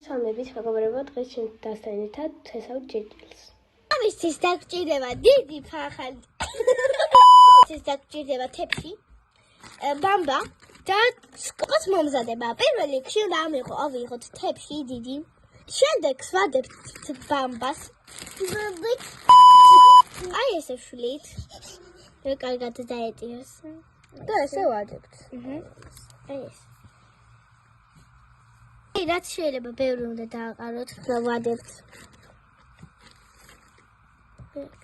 სამების მეგობრებო, დღეს ჩვენ დასთან ერთად თესავთ ჭიჭილს. ამისთვის დაგჭირდება დიდი ფახალი. ამისთვის დაგჭირდება თეფი, ბამბა და სკოპას მომზადება. პირველ რიგში უნდა ავიღოთ თეფი დიდი. შემდეგ ვადებთ ბამბას. აი ესე ვშლით. რა კარგად დაეტიოს. და ესე ვადებთ. აი ეს. რაც შეიძლება ბევრი უნდა დააყაროთ, ვადებთ.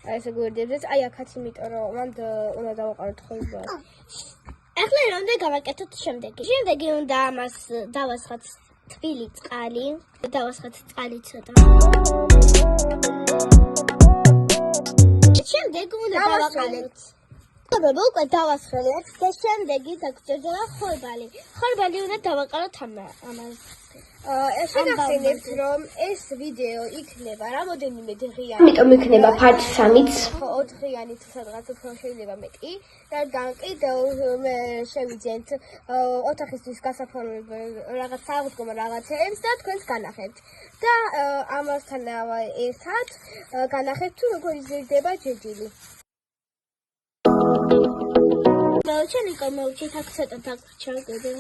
აი ესე გვერდებს, აი აქაც იმიტომ რომ მანდ უნდა დავაყაროთ ხოლმე. ახლა რა უნდა გავაკეთოთ შემდეგი? შემდეგი უნდა ამას დავასხათ თბილი წყალი, დავასხათ წყალი ცოტა. შემდეგ უნდა დავაყენოთ. უკვე დავასხელეთ და შემდეგი დაგჭირდება ხორბალი. ხორბალი უნდა დავაყაროთ ამას. შეგახსენებთ რომ ეს ვიდეო იქნება რამოდენიმე დღიანი. ამიტომ იქნება part 3-იც. 4 დღიანი თუ სადღაც უფრო შეიძლება მეტი. რადგან კიდევ მე შევიძენთ ოთახისთვის გასაფორმებელ რაღაც საავადმყოფო რაღაცებს და თქვენს განახებთ. და ამასთან ერთად განახებთ თუ როგორ იზრდება ჯეჯილი. მოვჩენიკო მოვჩით აქ ცოტა დაგჭირდება.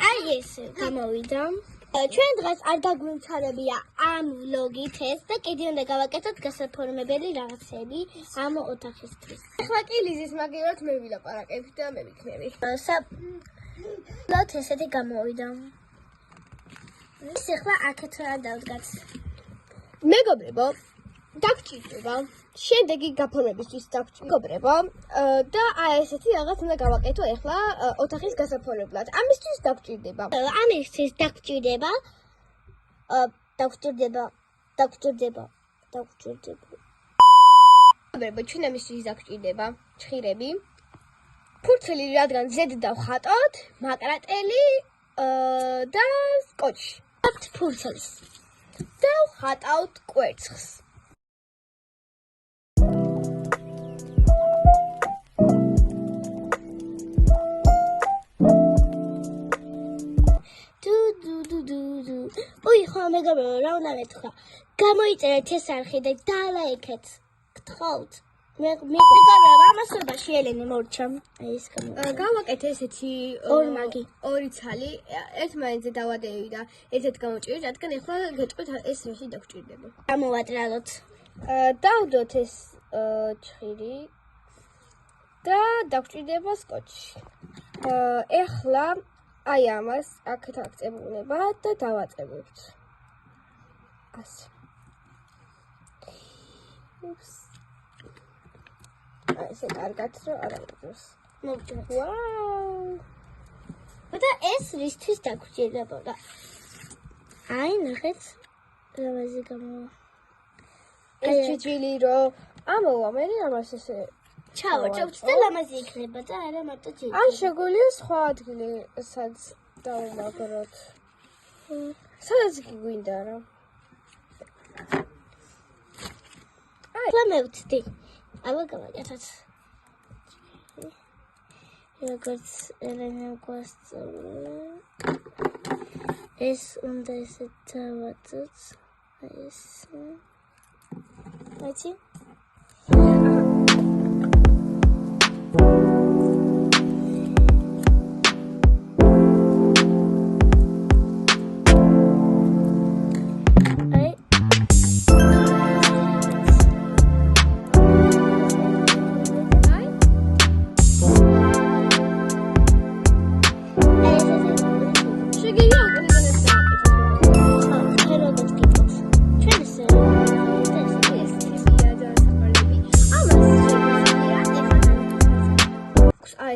აი ეს გამოვიდა. ჩვენ დღეს არ დაგვიმჩარებია ამ ვლოგით ეს და კიდე უნდა გავაკეთოთ გასაფორმებელი რაღაცები ამ ოთახისთვის. ახლა კი ლიზის მაგერად მე ვილაპარაკებ და მე ვიქნები. ლოთ ესეთი გამოვიდა. ის ახლა აქეთ რა დავდგათ. მეგობრებო, დაგჭირდება შემდეგი გაფორმებისთვის დაგჭირდება და აი ესეთი რაღაც უნდა გავაკეთო ახლა ოთახის გასაფორმებლად. ამისთვის დაგჭირდება. ამისთვის დაგჭირდება. მეგობრებო, ჩვენ ამისთვის დაგჭირდება ჭხირები, ფურცელი რადგან ზედ დავხატოთ, მაკრატელი და სკოჩი. აქვთ ფურცელს. და ვხატავთ კვერცხს. უი, ხო მეგობრებო, რა უნდა მეთქვა? გამოიწერეთ ეს არხი და დალაიქეთ. გთხოვთ. მეგობრებო, ამასობაში ელენე მორჩა. აი ეს გავაკეთე ესეთი ორი ცალი, ერთმანეთზე დავადევი და ერთად გამოვჭირეთ, რადგან ახლა გეტყვით ეს რაში დაგჭირდება. გამოვატრალოთ. დავდოთ ეს ჭხირი და დაგჭირდება სკოჩი. ახლა აი ამას აქეთ აქწებუნება და დავაწებებთ. ასე. ესე კარგად რომ არ აიღოს. მოვჭრეთ. ვაუ! და ეს რისთვის დაგჭირდებოდა? აი, ნახეთ. ლამაზი გამოვა. ეს ჭიჭილი რომ ამოვა, მე ამას ესე ჩავარჩევთ და ლამაზი იქნება და არა მარტო ჭიჭილი. ან შეგვიძლია სხვა ადგილი სადაც დავუმაგროთ. სადაც კი გვინდა რა. ახლა მევცდი. აბა გავაკეთოთ. როგორც ელენე გვასწავლა. ეს უნდა ესე დავაწოთ. ეს. აიცი?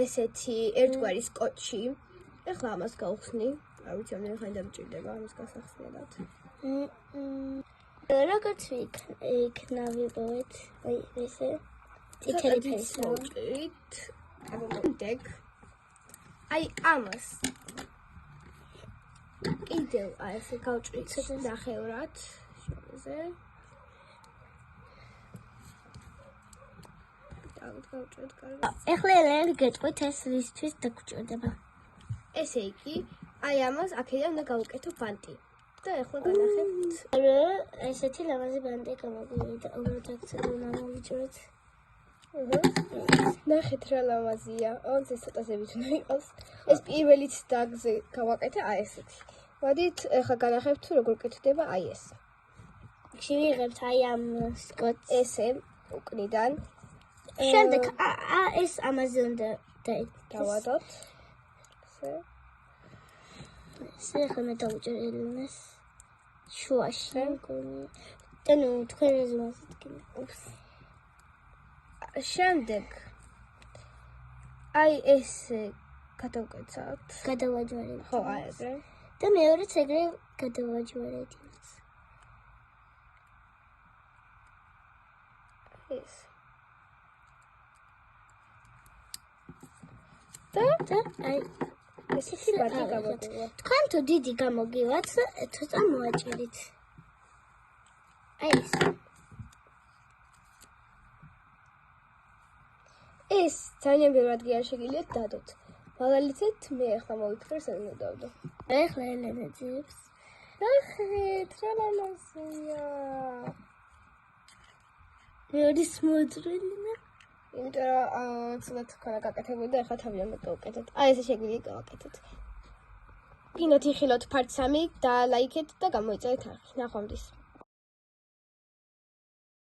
ესეთი ერთგვარი სკოჩი. ახლა ამას გავხსნი. არ ვიცი, ამ ხანი დამჭირდება ამას გასახსნელად. როგორც იქნა ვიპოვეთ. აი ესე. წითელი ფერისით. შემდეგ აი ამას კიდევ აი ესე გავჭრით ნახევრად შუაზე. ახლა ელენე გეტყვით ეს რისთვის დაგჭირდება. ესე იგი აი ამას აქედან უნდა გავუკეთო ბანტი. და ახლა განახებთ. ესეთი ლამაზი ბანტი გამოგივიდა. უბრალოდ აქ უნდა მოვიჭრეთ. ნახეთ რა ლამაზია. ოღონდ ეს ცოტასებით უნდა იყოს. ეს პირველიც დაგზე გავაკეთე აი ესეთი. მოდით ახლა განახებთ თუ როგორ კეთდება აი ეს. შევიღებთ აი ამ სკოტს. ესე უკნიდან. შემდეგ ეს ამაზე უნდა დავადოთ. ესე ახლა მე დავუჭერელნეს შუაში. დანუ თქვენ რეზუმეს დგინე. შემდეგ აი ეს გადავკეცავთ. გადავაჯვარებთ. ხო, აი ესე. და მეორეც ეგრე გადავაჯვარებთ. ეს. და აი ესეთი ბანტი გამოგივა. თქვენ თუ დიდი გამოგივათ, ცოტა მოაჭერით. აი ეს. ეს ძალიან ბევრად არ შეგიძლიათ დადოთ. მაგალითად, მე ახლა მოვიფიქრე სანამ დავდო. ახლა ელენე ძებს. ნახეთ, რა ლამაზია. მეორის მოძრელინა. იმიტომ რომ ცუდად თქვა გაკეთებული და ახლა თავიანთი გავაკეთეთ. აი ესე შეგვიძლია გავაკეთეთ. გინდათ იხილოთ part 3 და ლაიქეთ და გამოიწერეთ არხი. ნახვამდის.